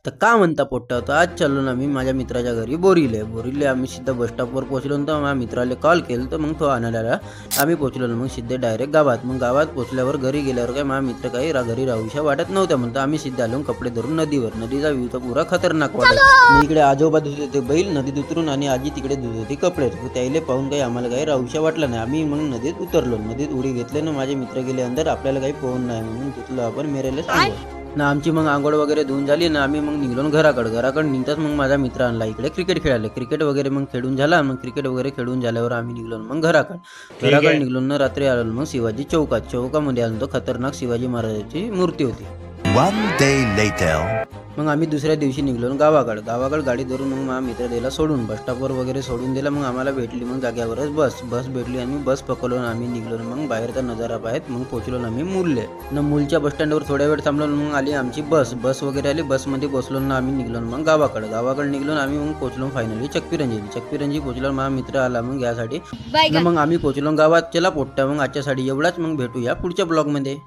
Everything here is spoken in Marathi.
तर का म्हणता पोट्टा होता आज चाललो ना मी माझ्या मित्राच्या घरी बोरिले आम्ही सिद्धा बस स्टॉपवर पोहोचलो तर माझ्या मित्राला कॉल केलं तर मग तो आणायला आला. आम्ही पोहोचलो मग सिद्धे डायरेक्ट गावात. मग गावात पोहोचल्यावर घरी गेल्यावर काय माझा मित्र काही घरी राहूशा वाटत नव्हत्या म्हणतो. आम्ही सिद्धे आलो कपडे धरून नदीवर. नदीचा व्ह्यू तर पुरा खतरनाक वाटत. इकडे आजोबा धुत होते बैल नदीत उतरून आणि आजी तिकडे धुत होती कपडे. त्याला पाहून काही आम्हाला काही राहूशा वाटलं नाही. आम्ही मग नदीत उतरलो. नदीत उडी घेतले ना माझे मित्र गेले अंदर. आपल्याला काही पोहून नाही म्हणून तिथलं आपण मेरेला सांगू ना. आमची मग आंघोळ वगैरे धुवून झाली ना आम्ही मग निघलो घराकडे निघताच मग माझा मित्र आणला इकडे क्रिकेट खेळायला. क्रिकेट वगैरे मग खेळून झाला. मग क्रिकेट वगैरे खेळून झाल्यावर आम्ही निघलो मग घराकडे निघलो ना. रात्री आलो मग शिवाजी चौकामध्ये आलो तो. खतरनाक शिवाजी महाराजांची मूर्ती होती. One day later. मग आम्ही दुसऱ्या दिवशी निघलो गावाकडे गाडी धरून मग माझा मित्र दिला सोडून बस स्टॉपवर वगैरे सोडून दिला. मग आम्हाला भेटली मग जाग्यावरच बस भेटली आणि बस पकडलो आम्ही निघलो. मग बाहेरचा नजारा पाहत मग पोहोचलो आम्ही मूलच्या बस स्टँडवर थोड्या वेळ थांबलो. मग आली आमची बस वगैरे आली. बसमध्ये बसलो ना आम्ही निघलो मग गावाकडे निघलो आम्ही. मग पोहोचलो फायनली चक्पीरंजी पोहोचलो. माझा मित्र आला मग यासाठी. मग आम्ही पोहोचलो गावात. चला पोट्टा मग आजच्यासाठी एवढाच. मग भेटूया पुढच्या ब्लॉगमध्ये.